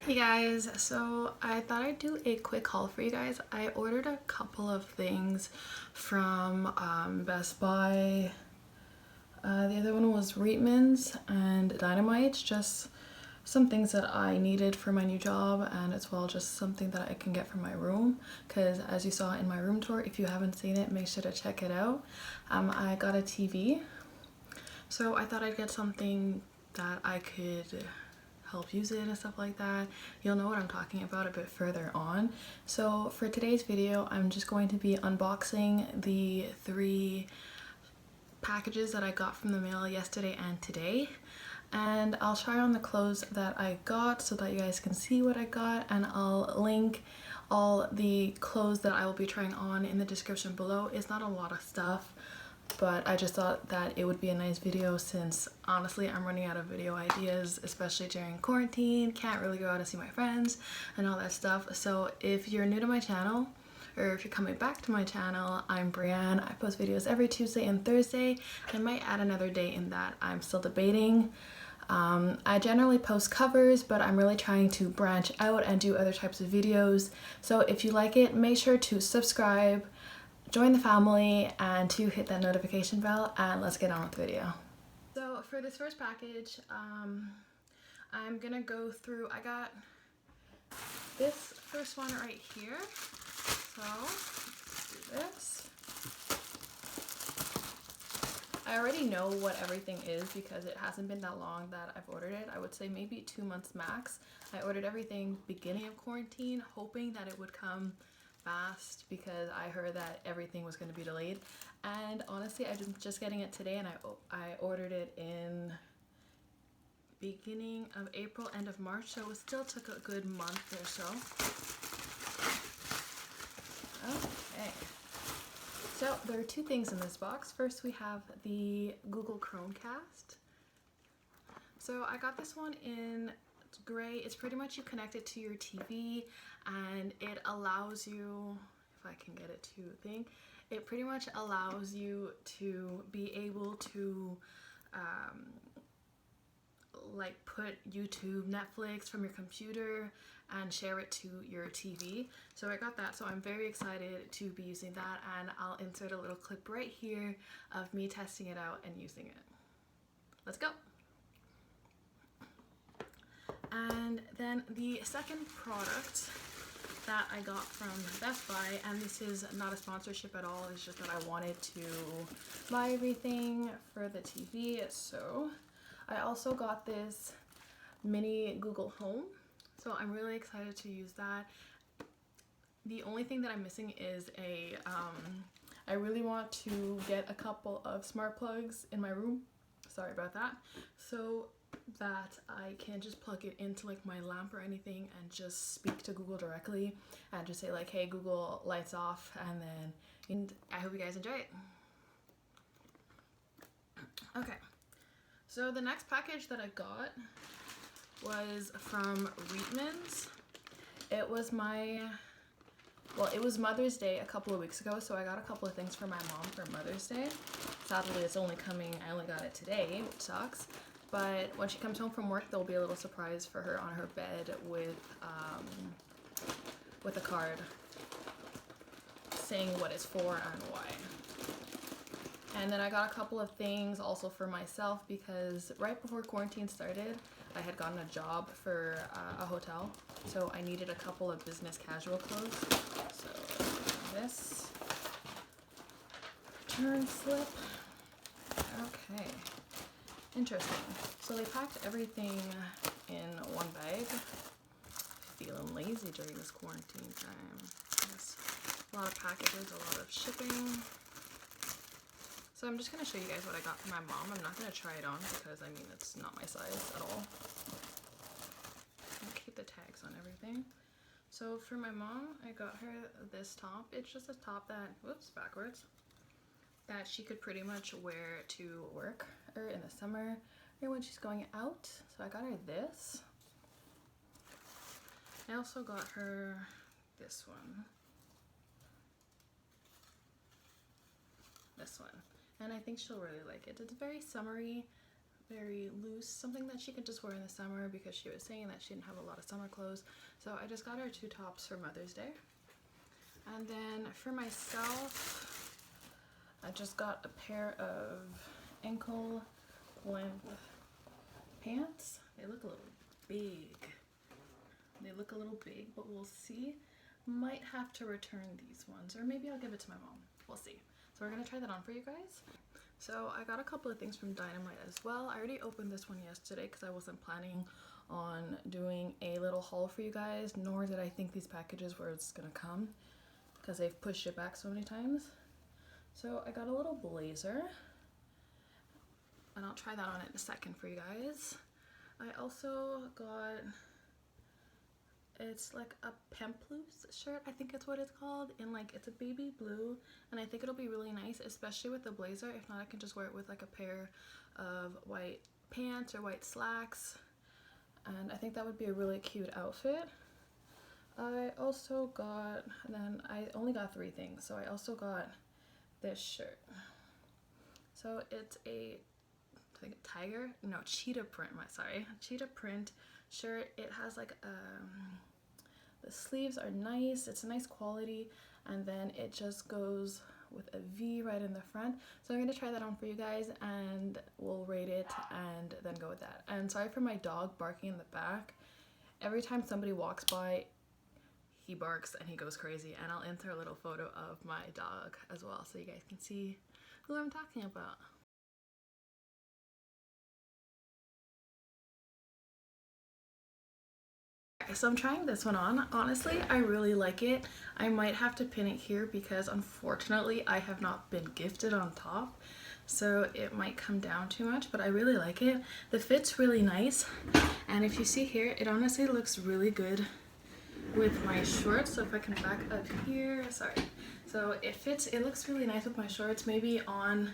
Hey guys, so I thought I'd do a quick haul for you guys. I ordered a couple of things from Best Buy. The other one was Reitman's and DYNAMITE, just some things that I needed for my new job, and as well just something that I can get for my room, because as you saw in my room tour, if you haven't seen it, make sure to check it out. I got a TV, so I thought I'd get something that I could help use it and stuff like that. You'll know what I'm talking about a bit further on. So for today's video, I'm just going to be unboxing the 3 packages that I got from the mail yesterday and today, and I'll try on the clothes that I got so that you guys can see what I got, and I'll link all the clothes that I will be trying on in the description below. It's not a lot of stuff, but I just thought that it would be a nice video since honestly I'm running out of video ideas, especially during quarantine. Can't really go out and see my friends and all that stuff. So if you're new to my channel, or if you're coming back to my channel, I'm Brianne. I post videos every Tuesday and Thursday. I might add another day in that, I'm still debating. I generally post covers, but I'm really trying to branch out and do other types of videos. So if you like it, make sure to subscribe, join the family, and to hit that notification bell, and let's get on with the video. So for this first package, I'm gonna go through, I got this first one right here. So let's do this. I already know what everything is because it hasn't been that long that I've ordered it. I would say maybe 2 months max. I ordered everything beginning of quarantine, hoping that it would come fast because I heard that everything was going to be delayed, and honestly I'm just getting it today, and I ordered it in beginning of April, end of March, so it still took a good month or so. Okay, so there are 2 things in this box. First we have the Google Chromecast. So I got this one in gray. It's pretty much you connect it to your TV, and it allows you, if I can get it to think, it pretty much allows you to be able to like put YouTube, Netflix from your computer and share it to your TV. So I got that, so I'm very excited to be using that, and I'll insert a little clip right here of me testing it out and using it. Let's go. And then the second product that I got from Best Buy, and this is not a sponsorship at all, it's just that I wanted to buy everything for the TV. So I also got this mini Google Home, so I'm really excited to use that. The only thing that I'm missing is I really want to get a couple of smart plugs in my room, sorry about that, so that I can just plug it into like my lamp or anything and just speak to Google directly and just say like, hey Google, lights off, and I hope you guys enjoy it. Okay, so the next package that I got was from Reitman's. It was it was Mother's Day a couple of weeks ago, so I got a couple of things for my mom for Mother's Day. Sadly it's only coming, I only got it today, which sucks. But when she comes home from work, there'll be a little surprise for her on her bed with a card saying what it's for and why. And then I got a couple of things also for myself because right before quarantine started, I had gotten a job for a hotel, so I needed a couple of business casual clothes. So this return slip. Okay. Interesting. So they packed everything in one bag. Feeling lazy during this quarantine time. There's a lot of packages, a lot of shipping. So I'm just going to show you guys what I got for my mom. I'm not going to try it on because I mean it's not my size at all. I'll keep the tags on everything. So for my mom, I got her this top. It's just a top that, whoops, backwards, that she could pretty much wear to work or in the summer or when she's going out. So I got her this. I also got her this one. This one. And I think she'll really like it. It's very summery, very loose, something that she could just wear in the summer because she was saying that she didn't have a lot of summer clothes. So I just got her 2 tops for Mother's Day. And then for myself, I just got a pair of ankle length pants. They look a little big. But we'll see. Might have to return these ones, or maybe I'll give it to my mom. We'll see. So we're gonna try that on for you guys. So I got a couple of things from Dynamite as well. I already opened this one yesterday because I wasn't planning on doing a little haul for you guys, nor did I think these packages were it's gonna come because they've pushed it back so many times. So I got a little blazer, and I'll try that on in a second for you guys. I also got, it's like a pemplouse shirt, I think it's what it's called, and like it's a baby blue, and I think it'll be really nice, especially with the blazer. If not, I can just wear it with like a pair of white pants or white slacks, and I think that would be a really cute outfit. I also got, and then I only got 3 things, so I also got this shirt. So it's a, I think cheetah print, cheetah print shirt. It has like the sleeves are nice, it's a nice quality, and then it just goes with a V right in the front. So I'm gonna try that on for you guys and we'll rate it and then go with that. And sorry for my dog barking in the back. Every time somebody walks by, he barks and he goes crazy, and I'll insert a little photo of my dog as well so you guys can see who I'm talking about. So I'm trying this one on. Honestly, I really like it. I might have to pin it here because unfortunately I have not been gifted on top, so it might come down too much, but I really like it. The fit's really nice, and if you see here, it honestly looks really good with my shorts. So if I can back up here, sorry. So it fits, it looks really nice with my shorts. Maybe on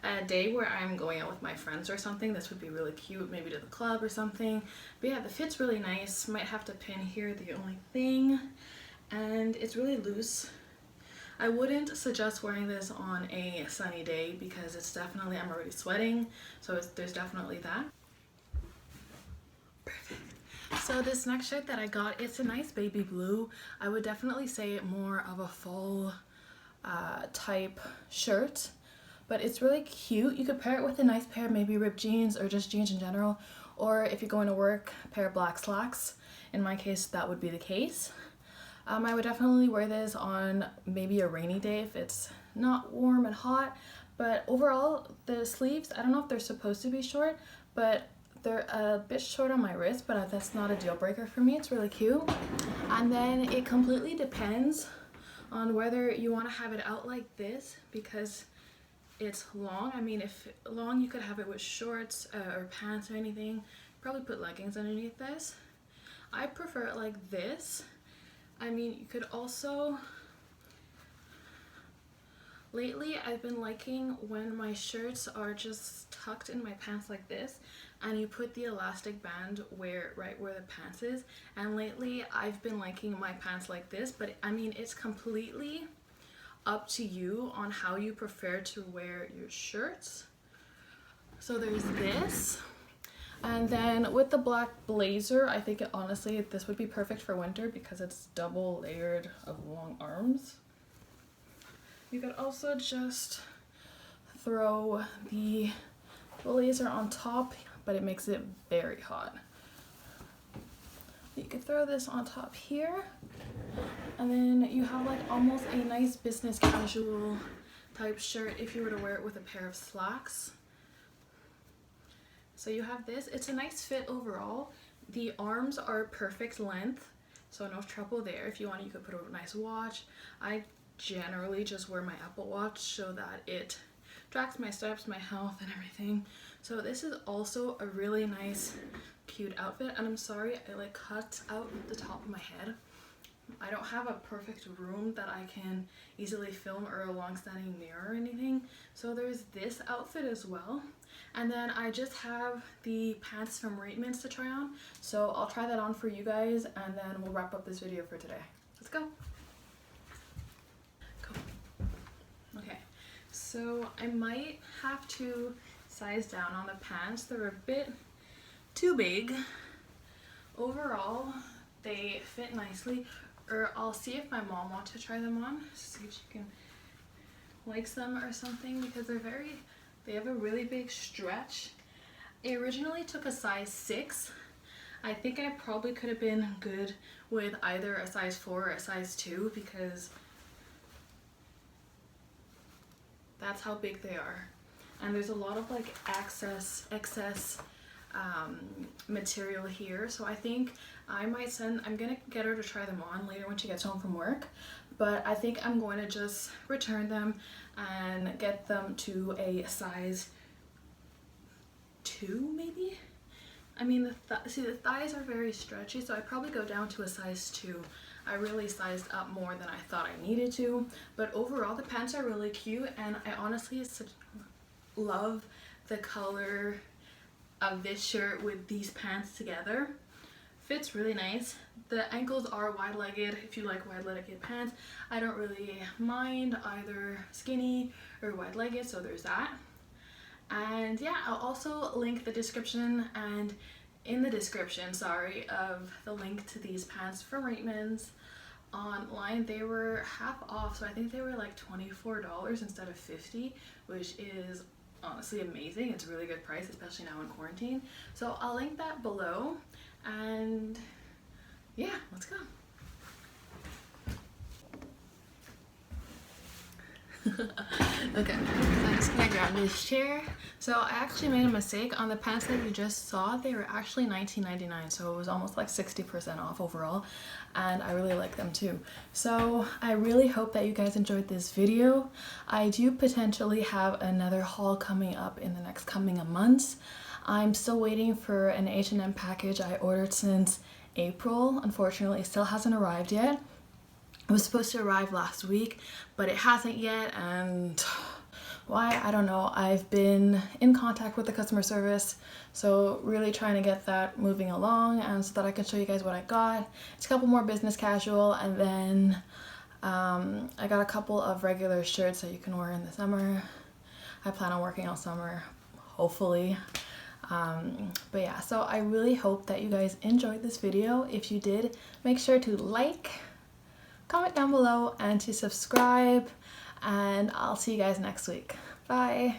a day where I'm going out with my friends or something, this would be really cute, maybe to the club or something. But yeah, the fit's really nice. Might have to pin here, the only thing. And it's really loose. I wouldn't suggest wearing this on a sunny day because it's definitely, I'm already sweating, so there's definitely that. Perfect. So this next shirt that I got, it's a nice baby blue. I would definitely say more of a fall type shirt, but it's really cute. You could pair it with a nice pair of maybe ripped jeans or just jeans in general, or if you're going to work, a pair of black slacks. In my case, that would be the case. I would definitely wear this on maybe a rainy day if it's not warm and hot, but overall the sleeves, I don't know if they're supposed to be short, but they're a bit short on my wrist, but that's not a deal breaker for me. It's really cute. And then it completely depends on whether you want to have it out like this because it's long. I mean, if long, you could have it with shorts or pants or anything. Probably put leggings underneath this. I prefer it like this. I mean, you could also, lately I've been liking when my shirts are just tucked in my pants like this, and you put the elastic band right where the pants is. And lately I've been liking my pants like this, but I mean, it's completely up to you on how you prefer to wear your shirts. So there's this. And then with the black blazer, I think honestly this would be perfect for winter because it's double layered of long arms. You could also just throw the blazer on top, but it makes it very hot. You could throw this on top here, and then you have like almost a nice business casual type shirt if you were to wear it with a pair of slacks. So you have this. It's a nice fit overall. The arms are perfect length, so no trouble there. If you want, you could put a nice watch. I generally just wear my Apple Watch so that it tracks my steps, my health, and everything. So this is also a really nice, cute outfit. And I'm sorry, I like cut out the top of my head. I don't have a perfect room that I can easily film or a long-standing mirror or anything. So there's this outfit as well. And then I just have the pants from Reitmans to try on. So I'll try that on for you guys and then we'll wrap up this video for today. Let's go. Okay, so I might have to size down on the pants. They're a bit too big. Overall, they fit nicely. Or I'll see if my mom wants to try them on, see if she can likes them or something, because they have a really big stretch. I originally took a size 6. I think I probably could have been good with either a size 4 or a size 2 because that's how big they are. And there's a lot of like excess material here, so I think I'm gonna get her to try them on later when she gets home from work, but I think I'm going to just return them and get them to a size 2 maybe. I mean, see, the thighs are very stretchy, so I'd probably go down to a size 2. I really sized up more than I thought I needed to, but overall the pants are really cute, and I honestly love the color of this shirt with these pants together. Fits really nice. The ankles are wide-legged. If you like wide-legged pants, I don't really mind either skinny or wide-legged, so there's that. And yeah, I'll also link the description and in the description, sorry, of the link to these pants from Reitmans online. They were half off, so I think they were like $24 instead of $50, which is honestly amazing. It's a really good price, especially now in quarantine. So I'll link that below, and yeah, let's go. Okay, so I'm just gonna grab this chair. So I actually made a mistake on the pants that you just saw. They were actually $19.99, so it was almost like 60% off overall, and I really like them too. So I really hope that you guys enjoyed this video. I do potentially have another haul coming up in the next coming months. I'm still waiting for an H&M package I ordered since April. Unfortunately, it still hasn't arrived yet. It was supposed to arrive last week, but it hasn't yet, and why, I don't know. I've been in contact with the customer service, so really trying to get that moving along, and so that I can show you guys what I got. It's a couple more business casual, and then I got a couple of regular shirts that you can wear in the summer. I plan on working all summer, hopefully. But yeah, so I really hope that you guys enjoyed this video. If you did, make sure to like, comment down below, and to subscribe, and I'll see you guys next week. Bye!